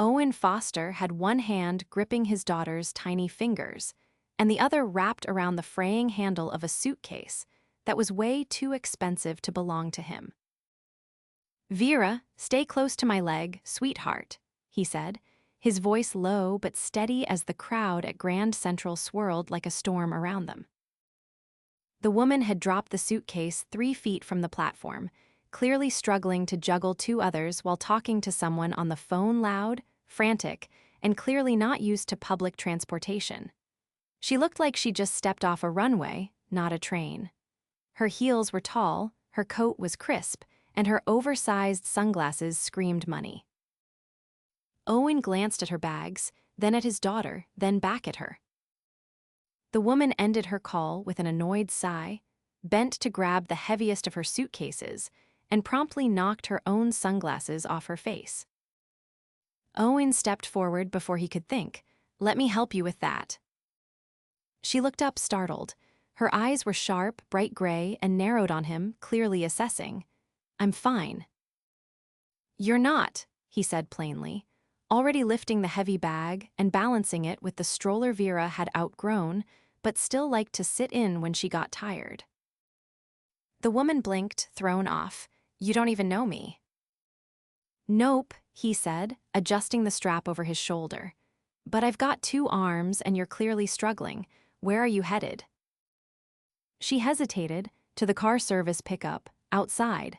Owen Foster had one hand gripping his daughter's tiny fingers, and the other wrapped around the fraying handle of a suitcase that was way too expensive to belong to him. "Vera, stay close to my leg, sweetheart," he said, his voice low but steady as the crowd at Grand Central swirled like a storm around them. The woman had dropped the suitcase 3 feet from the platform, clearly struggling to juggle 2 others while talking to someone on the phone loud, frantic, and clearly not used to public transportation. She looked like she just stepped off a runway, not a train. Her heels were tall, her coat was crisp, and her oversized sunglasses screamed money. Owen glanced at her bags, then at his daughter, then back at her. The woman ended her call with an annoyed sigh, bent to grab the heaviest of her suitcases, and promptly knocked her own sunglasses off her face. Owen stepped forward before he could think. "Let me help you with that." She looked up startled. Her eyes were sharp, bright gray, and narrowed on him, clearly assessing. "I'm fine." "You're not," he said plainly, already lifting the heavy bag and balancing it with the stroller Vera had outgrown, but still liked to sit in when she got tired. The woman blinked, thrown off. "You don't even know me." "Nope," he said, adjusting the strap over his shoulder. "But I've got 2 arms and you're clearly struggling. Where are you headed?" She hesitated, to the car service pickup, outside.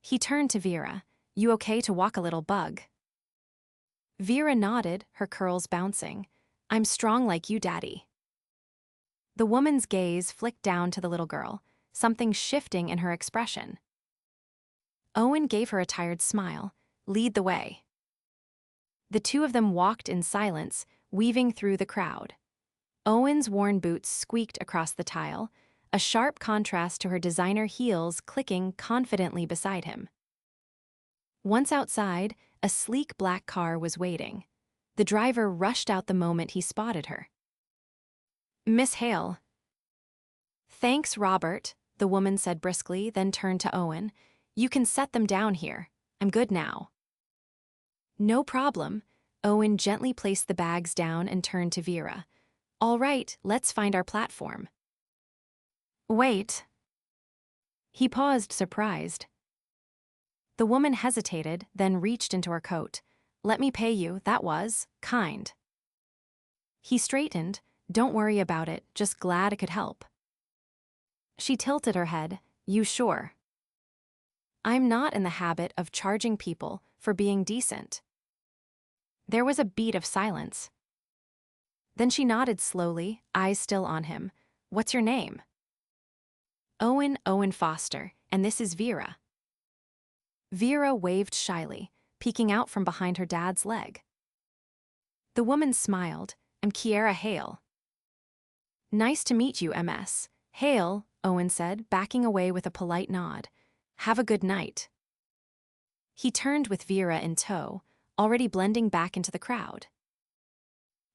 He turned to Vera. "You okay to walk a little, bug?" Vera nodded, her curls bouncing. "I'm strong like you, Daddy." The woman's gaze flicked down to the little girl, something shifting in her expression. Owen gave her a tired smile. "Lead the way." The 2 of them walked in silence, weaving through the crowd. Owen's worn boots squeaked across the tile, a sharp contrast to her designer heels clicking confidently beside him. Once outside, a sleek black car was waiting. The driver rushed out the moment he spotted her. "Miss Hale." "Thanks, Robert," the woman said briskly, then turned to Owen. "You can set them down here. I'm good now." "No problem." Owen gently placed the bags down and turned to Vera. "All right, let's find our platform." "Wait." He paused, surprised. The woman hesitated, then reached into her coat. "Let me pay you, that was kind." He straightened. "Don't worry about it, just glad I could help." She tilted her head. "You sure?" "I'm not in the habit of charging people for being decent." There was a beat of silence. Then she nodded slowly, eyes still on him. "What's your name?" Owen Foster, and this is Vera." Vera waved shyly, peeking out from behind her dad's leg. The woman smiled. "I'm Kiera Hale." "Nice to meet you, MS. Hale," Owen said, backing away with a polite nod. "Have a good night." He turned with Vera in tow, already blending back into the crowd.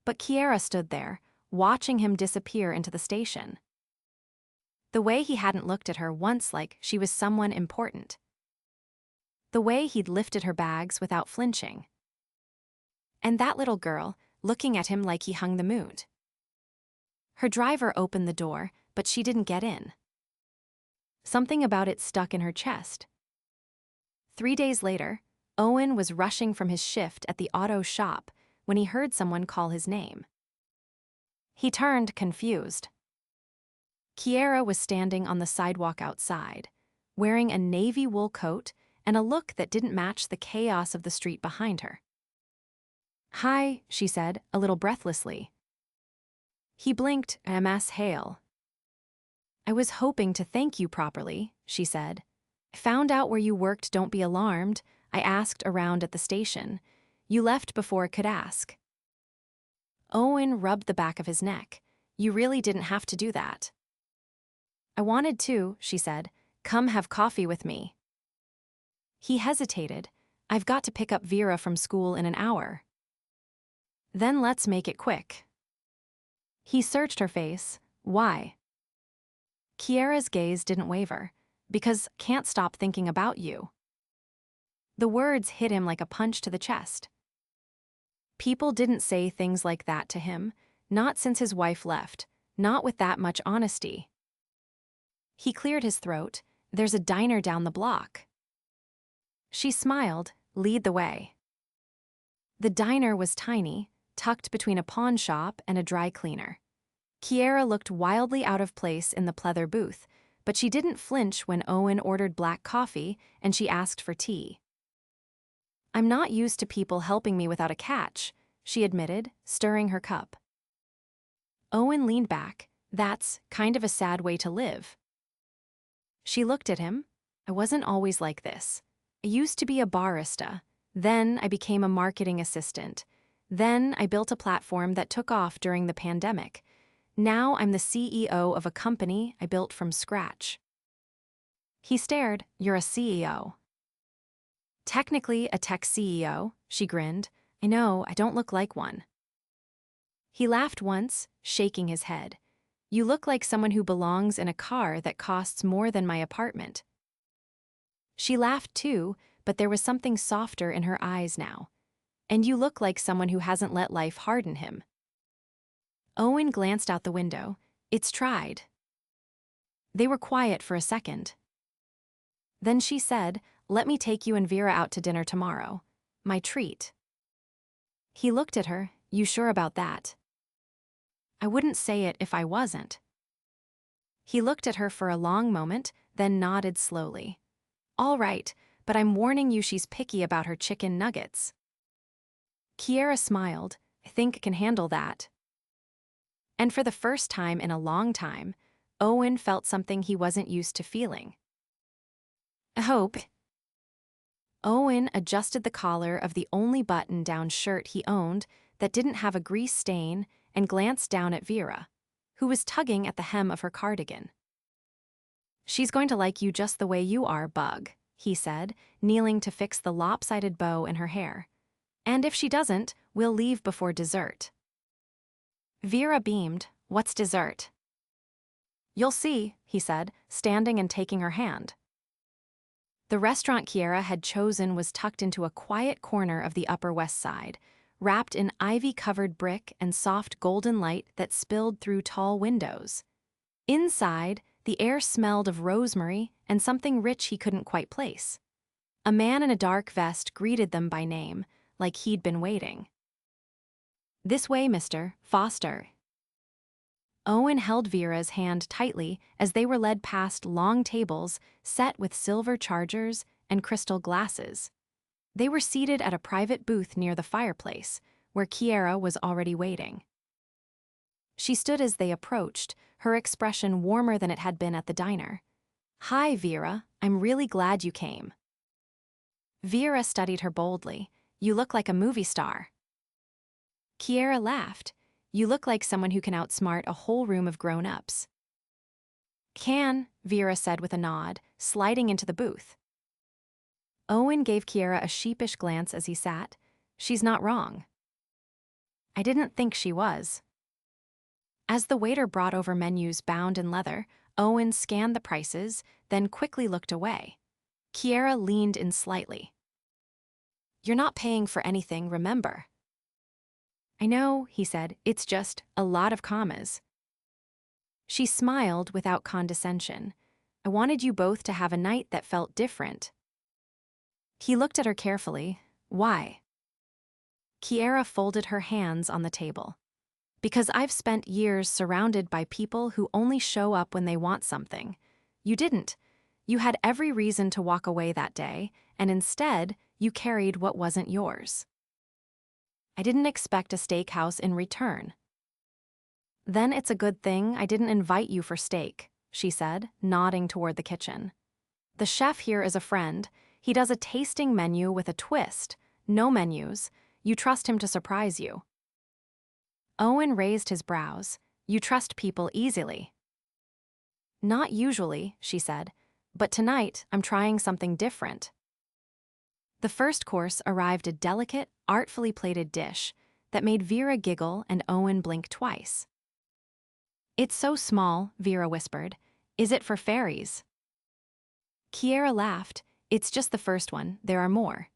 But Kiera stood there, watching him disappear into the station. The way he hadn't looked at her once like she was someone important. The way he'd lifted her bags without flinching. And that little girl, looking at him like he hung the moon. Her driver opened the door, but she didn't get in. Something about it stuck in her chest. 3 days later, Owen was rushing from his shift at the auto shop when he heard someone call his name. He turned, confused. Kiera was standing on the sidewalk outside, wearing a navy wool coat and a look that didn't match the chaos of the street behind her. "Hi," she said, a little breathlessly. He blinked. "MS Hale." "I was hoping to thank you properly," she said. "I found out where you worked, don't be alarmed. I asked around at the station. You left before I could ask." Owen rubbed the back of his neck. "You really didn't have to do that." "I wanted to," she said. "Come have coffee with me." He hesitated. "I've got to pick up Vera from school in an hour." "Then let's make it quick." He searched her face. "Why?" Kiera's gaze didn't waver. "Because can't stop thinking about you." The words hit him like a punch to the chest. People didn't say things like that to him, not since his wife left, not with that much honesty. He cleared his throat. There's a diner down the block. She smiled. Lead the way. The diner was tiny, tucked between a pawn shop and a dry cleaner. Kiera looked wildly out of place in the pleather booth, but she didn't flinch when Owen ordered black coffee and she asked for tea. I'm not used to people helping me without a catch, she admitted, stirring her cup. Owen leaned back. That's kind of a sad way to live. She looked at him. I wasn't always like this. I used to be a barista. Then I became a marketing assistant. Then I built a platform that took off during the pandemic. Now I'm the CEO of a company I built from scratch. He stared. You're a CEO. Technically a tech CEO, she grinned. I know, I don't look like one. He laughed once, shaking his head. You look like someone who belongs in a car that costs more than my apartment. She laughed too, but there was something softer in her eyes now. And you look like someone who hasn't let life harden him. Owen glanced out the window. It's tried. They were quiet for a second. Then she said, let me take you and Vera out to dinner tomorrow. My treat. He looked at her. You sure about that? I wouldn't say it if I wasn't. He looked at her for a long moment, then nodded slowly. All right, but I'm warning you she's picky about her chicken nuggets. Kiera smiled. I think I can handle that. And for the first time in a long time, Owen felt something he wasn't used to feeling. I hope. Owen adjusted the collar of the only button-down shirt he owned that didn't have a grease stain and glanced down at Vera, who was tugging at the hem of her cardigan. She's going to like you just the way you are, Bug, he said, kneeling to fix the lopsided bow in her hair. And if she doesn't, we'll leave before dessert. Vera beamed. What's dessert? You'll see, he said, standing and taking her hand. The restaurant Kiera had chosen was tucked into a quiet corner of the Upper West Side, wrapped in ivy-covered brick and soft golden light that spilled through tall windows. Inside, the air smelled of rosemary and something rich he couldn't quite place. A man in a dark vest greeted them by name, like he'd been waiting. This way, Mr. Foster. Owen held Vera's hand tightly as they were led past long tables set with silver chargers and crystal glasses. They were seated at a private booth near the fireplace, where Kiera was already waiting. She stood as they approached, her expression warmer than it had been at the diner. Hi, Vera. I'm really glad you came. Vera studied her boldly. You look like a movie star. Kiera laughed. You look like someone who can outsmart a whole room of grown-ups. Can, Vera said with a nod, sliding into the booth. Owen gave Kiera a sheepish glance as he sat. She's not wrong. I didn't think she was. As the waiter brought over menus bound in leather, Owen scanned the prices, then quickly looked away. Kiera leaned in slightly. You're not paying for anything, remember? I know, he said, it's just a lot of commas. She smiled without condescension. I wanted you both to have a night that felt different. He looked at her carefully. Why? Kiera folded her hands on the table. Because I've spent years surrounded by people who only show up when they want something. You didn't. You had every reason to walk away that day, and instead, you carried what wasn't yours. I didn't expect a steakhouse in return. Then it's a good thing I didn't invite you for steak, she said, nodding toward the kitchen. The chef here is a friend. He does a tasting menu with a twist. No menus. You trust him to surprise you. Owen raised his brows. You trust people easily. Not usually, she said, but tonight I'm trying something different. The first course arrived a delicate, artfully plated dish that made Vera giggle and Owen blink twice. It's so small, Vera whispered. Is it for fairies? Kiera laughed. It's just the first one, there are more.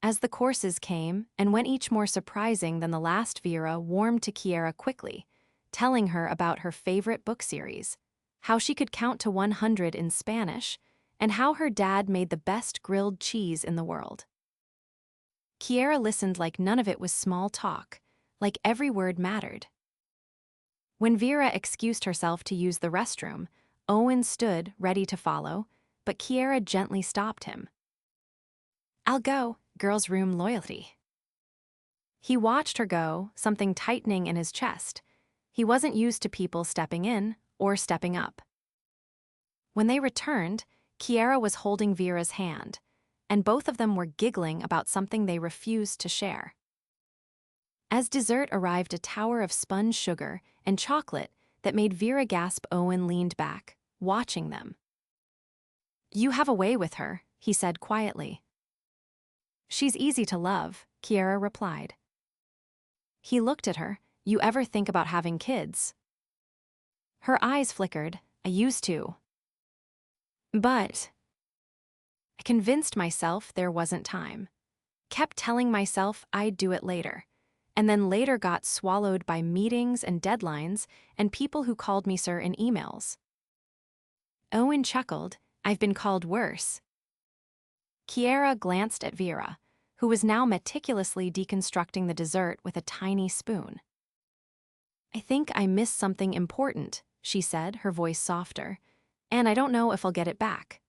As the courses came and went each more surprising than the last, Vera warmed to Kiera quickly, telling her about her favorite book series, how she could count to 100 in Spanish, and how her dad made the best grilled cheese in the world. Kiera listened like none of it was small talk, like every word mattered. When Vera excused herself to use the restroom, Owen stood ready to follow, but Kiera gently stopped him. "I'll go, girls' room loyalty." He watched her go, something tightening in his chest. He wasn't used to people stepping in or stepping up. When they returned, Kiera was holding Vera's hand, and both of them were giggling about something they refused to share. As dessert arrived, a tower of spun sugar and chocolate that made Vera gasp. Owen leaned back, watching them. "You have a way with her," he said quietly. "She's easy to love," Kiera replied. He looked at her. "You ever think about having kids?" Her eyes flickered. "I used to. But I convinced myself there wasn't time. Kept telling myself I'd do it later. And then later got swallowed by meetings and deadlines and people who called me sir in emails." Owen chuckled. "I've been called worse." Kiera glanced at Vera, who was now meticulously deconstructing the dessert with a tiny spoon. "I think I missed something important," she said, her voice softer, "and I don't know if I'll get it back."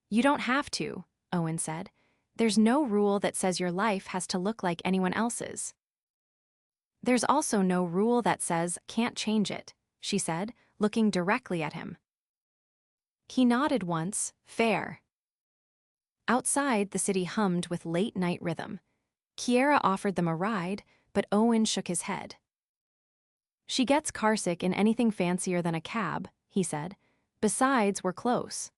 "You don't have to," Owen said. "There's no rule that says your life has to look like anyone else's." "There's also no rule that says can't change it," she said, looking directly at him. He nodded once. "Fair." Outside, the city hummed with late-night rhythm. Kiera offered them a ride, but Owen shook his head. "She gets carsick in anything fancier than a cab," he said. "Besides, we're close."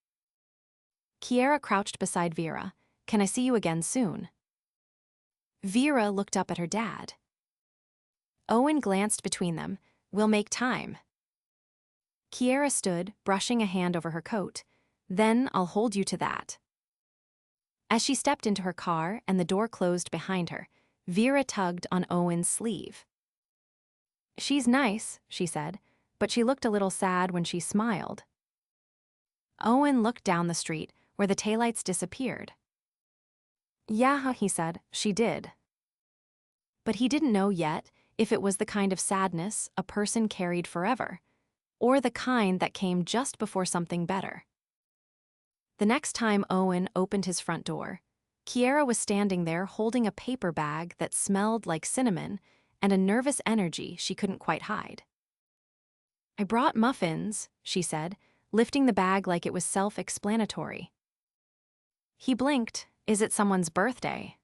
Kiera crouched beside Vera. "Can I see you again soon?" Vera looked up at her dad. Owen glanced between them. "We'll make time." Kiera stood, brushing a hand over her coat. "Then I'll hold you to that." As she stepped into her car and the door closed behind her, Vera tugged on Owen's sleeve. "She's nice," she said, "but she looked a little sad when she smiled." Owen looked down the street, where the taillights disappeared. "Yeah," he said, "she did." But he didn't know yet if it was the kind of sadness a person carried forever, or the kind that came just before something better. The next time Owen opened his front door, Kiera was standing there holding a paper bag that smelled like cinnamon and a nervous energy she couldn't quite hide. "I brought muffins," she said, lifting the bag like it was self-explanatory. He blinked. "Is it someone's birthday?"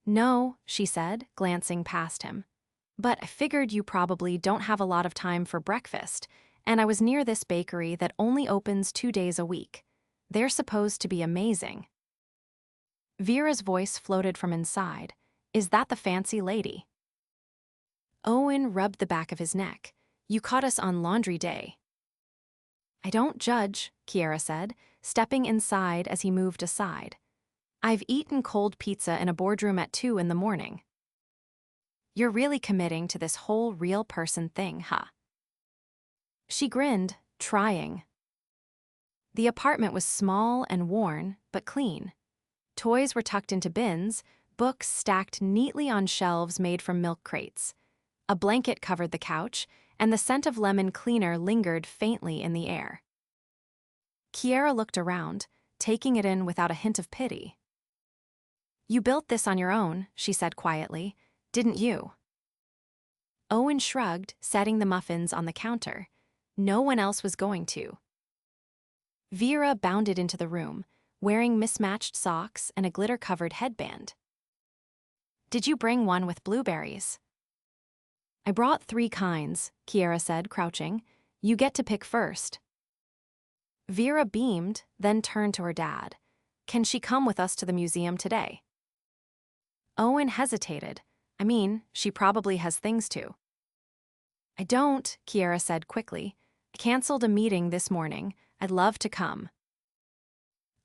"No," she said, glancing past him. "But I figured you probably don't have a lot of time for breakfast, and I was near this bakery that only opens 2 days a week. They're supposed to be amazing." Vera's voice floated from inside. "Is that the fancy lady?" Owen rubbed the back of his neck. "You caught us on laundry day." "I don't judge," Kiera said, stepping inside as he moved aside. "I've eaten cold pizza in a boardroom at 2 in the morning." "You're really committing to this whole real person thing, huh?" She grinned, trying. The apartment was small and worn, but clean. Toys were tucked into bins, books stacked neatly on shelves made from milk crates. A blanket covered the couch, and the scent of lemon cleaner lingered faintly in the air. Kiera looked around, taking it in without a hint of pity. "You built this on your own," she said quietly, "didn't you?" Owen shrugged, setting the muffins on the counter. No one else was going to. Vera bounded into the room, wearing mismatched socks and a glitter-covered headband. "Did you bring one with blueberries?" "I brought 3 kinds," Kiera said, crouching. "You get to pick first." Vera beamed, then turned to her dad. "Can she come with us to the museum today?" Owen hesitated. "I mean, she probably has things to." "I don't," Kiera said quickly. "I canceled a meeting this morning. I'd love to come."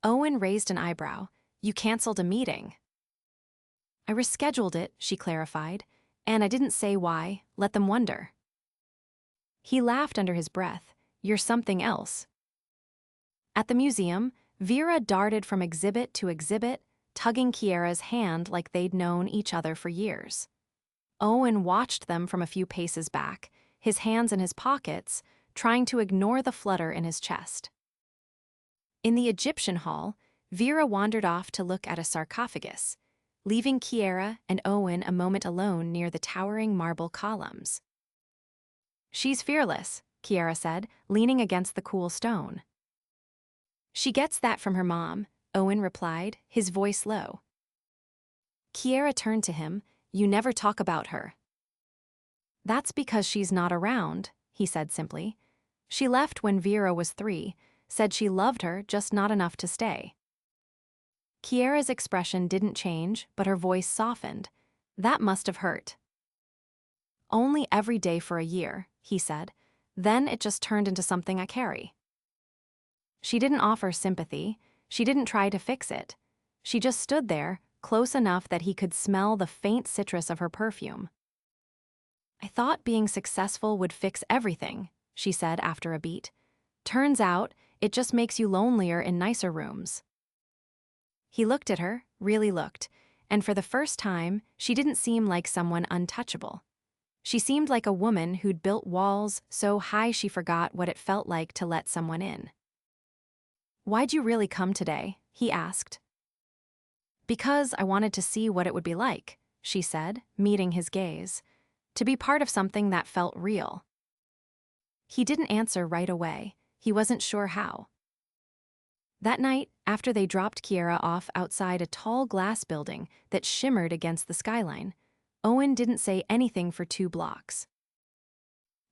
Owen raised an eyebrow. You canceled a meeting. I rescheduled it, she clarified, and I didn't say why, let them wonder. He laughed under his breath. You're something else. At the museum, Vera darted from exhibit to exhibit, tugging Kiera's hand like they'd known each other for years. Owen watched them from a few paces back, his hands in his pockets, trying to ignore the flutter in his chest. In the Egyptian hall, Vera wandered off to look at a sarcophagus, leaving Kiera and Owen a moment alone near the towering marble columns. She's fearless, Kiera said, leaning against the cool stone. She gets that from her mom, Owen replied, his voice low. Kiera turned to him. You never talk about her. That's because she's not around, he said simply. She left when Vera was 3, said she loved her, just not enough to stay. Kiera's expression didn't change, but her voice softened. That must have hurt. Only every day for a year, he said. Then it just turned into something I carry. She didn't offer sympathy. She didn't try to fix it. She just stood there, close enough that he could smell the faint citrus of her perfume. I thought being successful would fix everything, she said after a beat. Turns out, it just makes you lonelier in nicer rooms. He looked at her, really looked, and for the first time, she didn't seem like someone untouchable. She seemed like a woman who'd built walls so high she forgot what it felt like to let someone in. Why'd you really come today? He asked. Because I wanted to see what it would be like, she said, meeting his gaze. To be part of something that felt real. He didn't answer right away. He wasn't sure how. That night, after they dropped Kiera off outside a tall glass building that shimmered against the skyline, Owen didn't say anything for 2 blocks.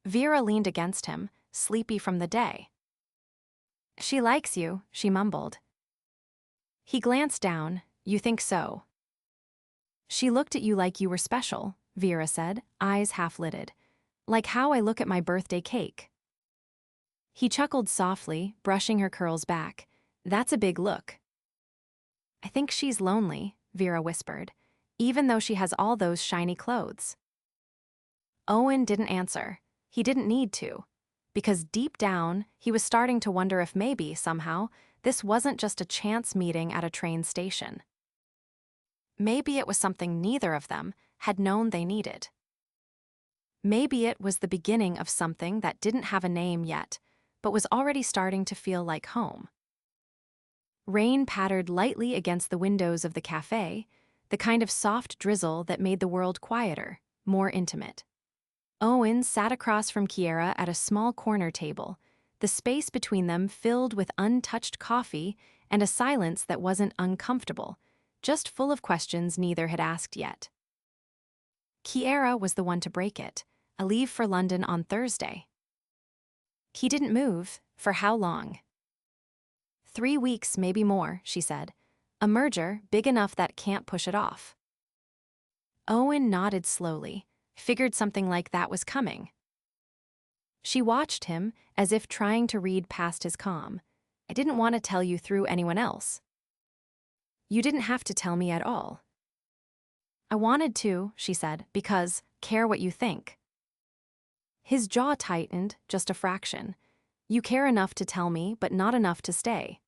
Vera leaned against him, sleepy from the day. She likes you, she mumbled. He glanced down. You think so? She looked at you like you were special, Vera said, eyes half-lidded. Like how I look at my birthday cake. He chuckled softly, brushing her curls back. That's a big look. I think she's lonely, Vera whispered, even though she has all those shiny clothes. Owen didn't answer. He didn't need to. Because deep down, he was starting to wonder if maybe, somehow, this wasn't just a chance meeting at a train station. Maybe it was something neither of them had known they needed. Maybe it was the beginning of something that didn't have a name yet, but was already starting to feel like home. Rain pattered lightly against the windows of the cafe, the kind of soft drizzle that made the world quieter, more intimate. Owen sat across from Kiera at a small corner table, the space between them filled with untouched coffee and a silence that wasn't uncomfortable, just full of questions neither had asked yet. Kiera was the one to break it, a leave for London on Thursday. He didn't move. For how long? 3 weeks, maybe more, she said. A merger big enough that can't push it off. Owen nodded slowly, figured something like that was coming. She watched him, as if trying to read past his calm. I didn't want to tell you through anyone else. You didn't have to tell me at all. I wanted to, she said, because, care what you think. His jaw tightened, just a fraction. You care enough to tell me, but not enough to stay.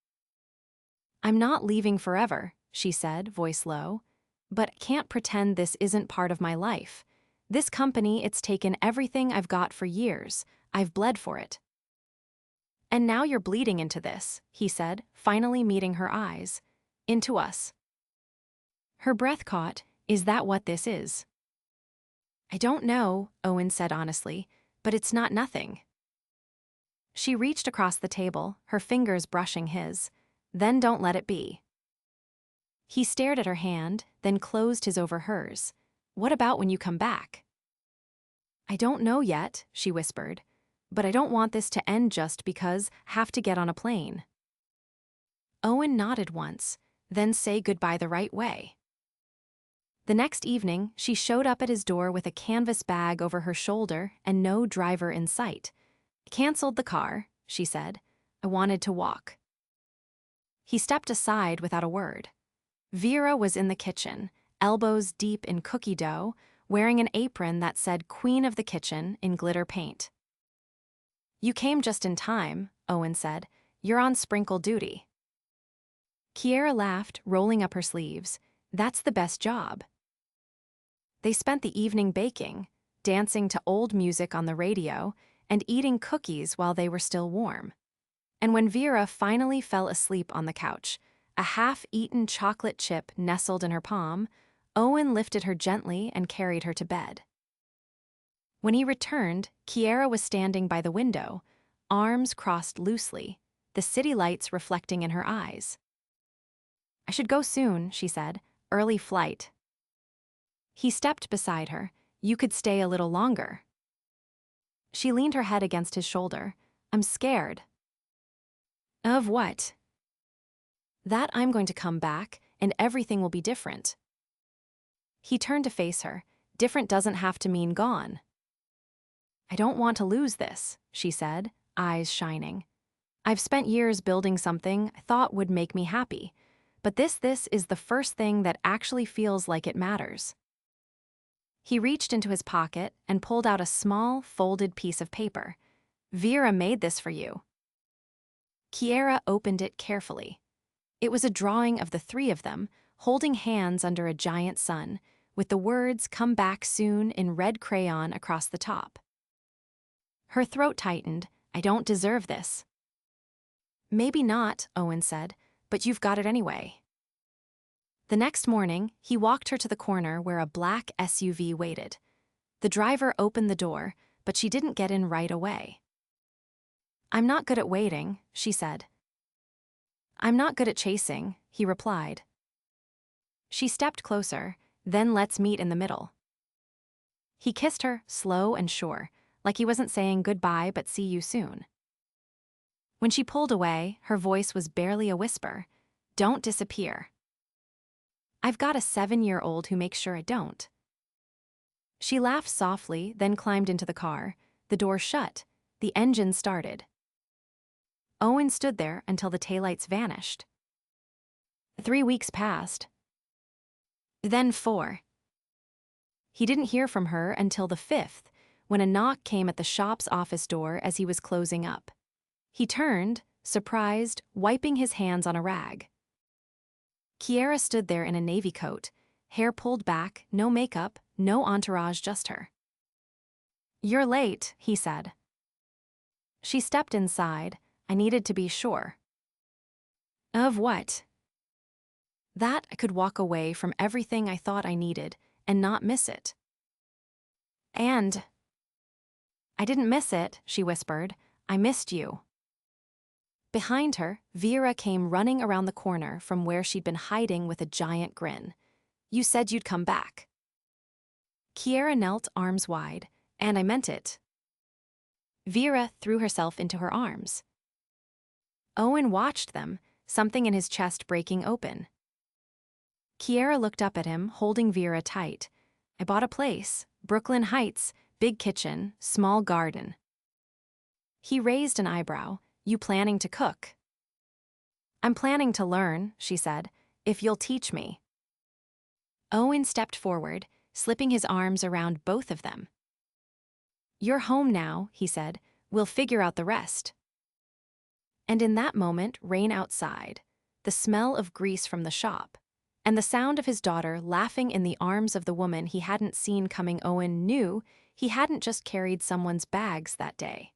I'm not leaving forever, she said, voice low. But can't pretend this isn't part of my life. This company, it's taken everything I've got for years. I've bled for it. And now you're bleeding into this, he said, finally meeting her eyes. Into us. Her breath caught. Is that what this is? I don't know, Owen said honestly, but it's not nothing. She reached across the table, her fingers brushing his. Then don't let it be. He stared at her hand, then closed his over hers. What about when you come back? I don't know yet, she whispered, but I don't want this to end just because have to get on a plane. Owen nodded once, then say goodbye the right way. The next evening, she showed up at his door with a canvas bag over her shoulder and no driver in sight. Canceled the car, she said. I wanted to walk. He stepped aside without a word. Vera was in the kitchen, elbows deep in cookie dough, wearing an apron that said Queen of the Kitchen in glitter paint. "You came just in time," Owen said. "You're on sprinkle duty." Kiera laughed, rolling up her sleeves. "That's the best job." They spent the evening baking, dancing to old music on the radio, and eating cookies while they were still warm. And when Vera finally fell asleep on the couch, a half-eaten chocolate chip nestled in her palm, Owen lifted her gently and carried her to bed. When he returned, Kiera was standing by the window, arms crossed loosely, the city lights reflecting in her eyes. "I should go soon," she said. "Early flight." He stepped beside her. "You could stay a little longer." She leaned her head against his shoulder. "I'm scared." "Of what?" "That I'm going to come back, and everything will be different." He turned to face her. "Different doesn't have to mean gone." "I don't want to lose this," she said, eyes shining. "I've spent years building something I thought would make me happy, but this is the first thing that actually feels like it matters." He reached into his pocket and pulled out a small, folded piece of paper. "Vera made this for you." Kiera opened it carefully. It was a drawing of the three of them, holding hands under a giant sun, with the words "Come back soon" in red crayon across the top. Her throat tightened. "I don't deserve this." "Maybe not," Owen said, "but you've got it anyway." The next morning, he walked her to the corner where a black SUV waited. The driver opened the door, but she didn't get in right away. "I'm not good at waiting," she said. "I'm not good at chasing," he replied. She stepped closer. "Then let's meet in the middle." He kissed her, slow and sure, like he wasn't saying goodbye but see you soon. When she pulled away, her voice was barely a whisper. "Don't disappear." "I've got a 7-year-old who makes sure I don't." She laughed softly, then climbed into the car. The door shut. The engine started. Owen stood there until the taillights vanished. 3 weeks passed. Then 4. He didn't hear from her until the 5th, when a knock came at the shop's office door as he was closing up. He turned, surprised, wiping his hands on a rag. Kiera stood there in a navy coat, hair pulled back, no makeup, no entourage, just her. "You're late," he said. She stepped inside. "I needed to be sure." "Of what?" "That I could walk away from everything I thought I needed and not miss it." "And I didn't miss it," she whispered. "I missed you." Behind her, Vera came running around the corner from where she'd been hiding with a giant grin. "You said you'd come back." Kiera knelt, arms wide. "And I meant it." Vera threw herself into her arms. Owen watched them, something in his chest breaking open. Kiera looked up at him, holding Vera tight. "I bought a place, Brooklyn Heights, big kitchen, small garden." He raised an eyebrow. "You planning to cook?" "I'm planning to learn," she said, "if you'll teach me." Owen stepped forward, slipping his arms around both of them. "You're home now," he said. "We'll figure out the rest." And in that moment, rain outside, the smell of grease from the shop, and the sound of his daughter laughing in the arms of the woman he hadn't seen coming, Owen knew he hadn't just carried someone's bags that day.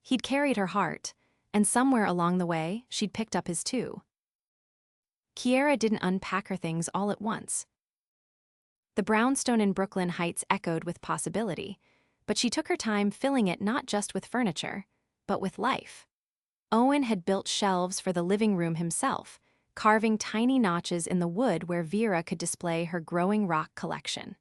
He'd carried her heart, and somewhere along the way, she'd picked up his too. Kiera didn't unpack her things all at once. The brownstone in Brooklyn Heights echoed with possibility, but she took her time filling it not just with furniture, but with life. Owen had built shelves for the living room himself, carving tiny notches in the wood where Vera could display her growing rock collection.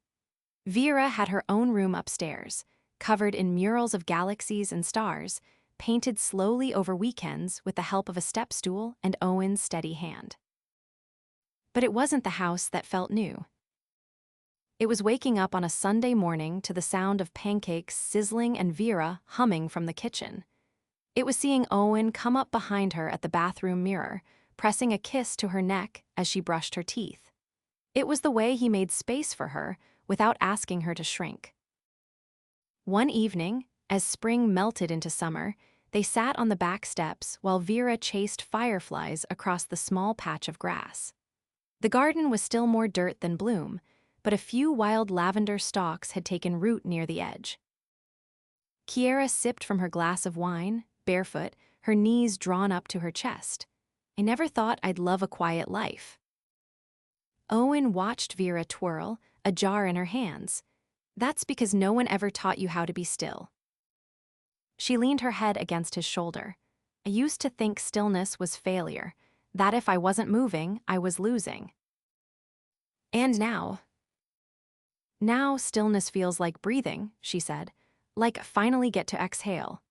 Vera had her own room upstairs, covered in murals of galaxies and stars, painted slowly over weekends with the help of a step stool and Owen's steady hand. But it wasn't the house that felt new. It was waking up on a Sunday morning to the sound of pancakes sizzling and Vera humming from the kitchen. It was seeing Owen come up behind her at the bathroom mirror, pressing a kiss to her neck as she brushed her teeth. It was the way he made space for her without asking her to shrink. One evening, as spring melted into summer, they sat on the back steps while Vera chased fireflies across the small patch of grass. The garden was still more dirt than bloom, but a few wild lavender stalks had taken root near the edge. Kiera sipped from her glass of wine, barefoot, her knees drawn up to her chest. I never thought I'd love a quiet life. Owen watched Vera twirl, a jar in her hands. That's because no one ever taught you how to be still. She leaned her head against his shoulder. I used to think stillness was failure, that if I wasn't moving, I was losing. And now stillness feels like breathing, she said, like finally get to exhale.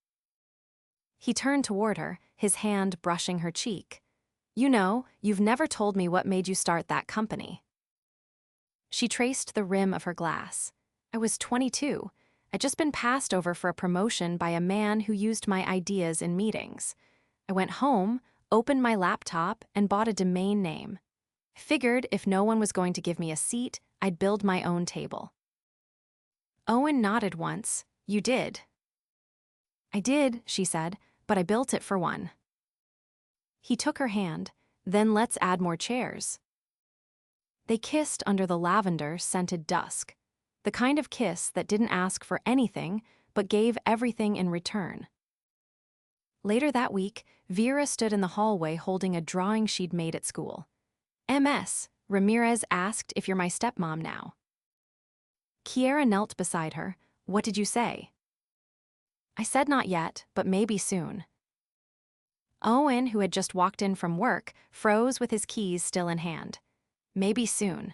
He turned toward her, his hand brushing her cheek. You know, you've never told me what made you start that company. She traced the rim of her glass. I was 22. I'd just been passed over for a promotion by a man who used my ideas in meetings. I went home, opened my laptop, and bought a domain name. Figured if no one was going to give me a seat, I'd build my own table. Owen nodded once. You did. I did, she said, but I built it for one. He took her hand. Then let's add more chairs. They kissed under the lavender-scented dusk, the kind of kiss that didn't ask for anything but gave everything in return. Later that week, Vera stood in the hallway holding a drawing she'd made at school. MS, Ramirez asked if you're my stepmom now. Kiera knelt beside her. What did you say? I said not yet, but maybe soon. Owen, who had just walked in from work, froze with his keys still in hand. Maybe soon.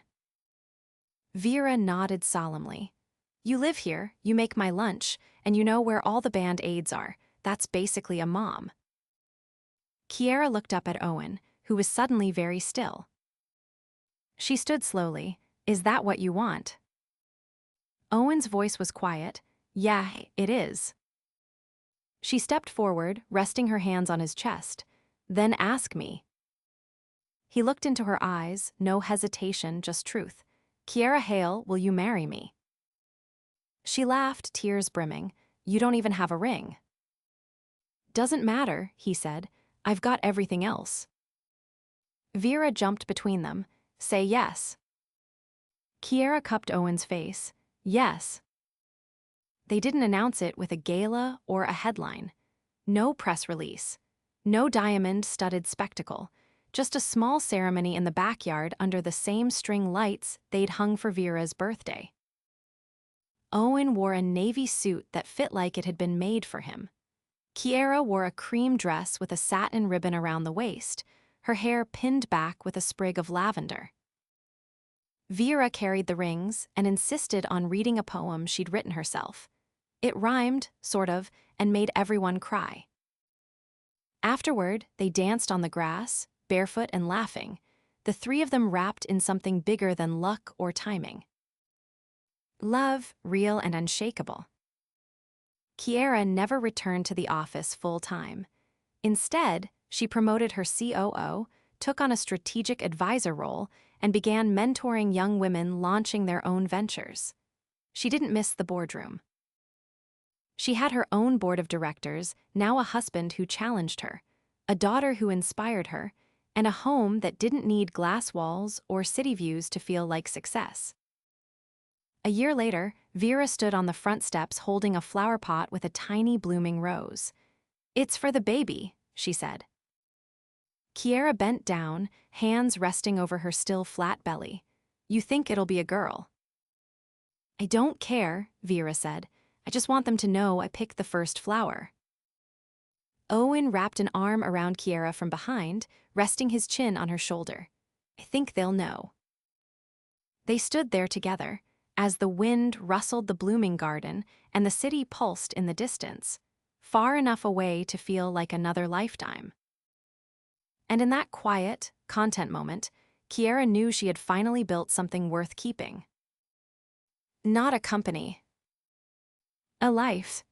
Vera nodded solemnly. You live here, you make my lunch, and you know where all the Band-Aids are. That's basically a mom. Kiera looked up at Owen, who was suddenly very still. She stood slowly. Is that what you want? Owen's voice was quiet. Yeah, it is. She stepped forward, resting her hands on his chest. Then ask me. He looked into her eyes, no hesitation, just truth. Kiera Hale, will you marry me? She laughed, tears brimming. You don't even have a ring. Doesn't matter, he said. I've got everything else. Vera jumped between them. Say yes. Kiera cupped Owen's face. Yes. They didn't announce it with a gala or a headline. No press release. No diamond-studded spectacle. Just a small ceremony in the backyard under the same string lights they'd hung for Vera's birthday. Owen wore a navy suit that fit like it had been made for him. Kiera wore a cream dress with a satin ribbon around the waist, her hair pinned back with a sprig of lavender. Vera carried the rings and insisted on reading a poem she'd written herself. It rhymed, sort of, and made everyone cry. Afterward, they danced on the grass, barefoot and laughing, the three of them wrapped in something bigger than luck or timing. Love, real and unshakable. Kiera never returned to the office full-time. Instead, she promoted her COO, took on a strategic advisor role, and began mentoring young women launching their own ventures. She didn't miss the boardroom. She had her own board of directors, now a husband who challenged her, a daughter who inspired her, and a home that didn't need glass walls or city views to feel like success. A year later, Vera stood on the front steps holding a flower pot with a tiny blooming rose. It's for the baby, she said. Kiera bent down, hands resting over her still flat belly. You think it'll be a girl. I don't care, Vera said. I just want them to know I picked the first flower. Owen wrapped an arm around Kiera from behind, resting his chin on her shoulder. I think they'll know. They stood there together, as the wind rustled the blooming garden and the city pulsed in the distance, far enough away to feel like another lifetime. And in that quiet, content moment, Kiera knew she had finally built something worth keeping. Not a company. A life.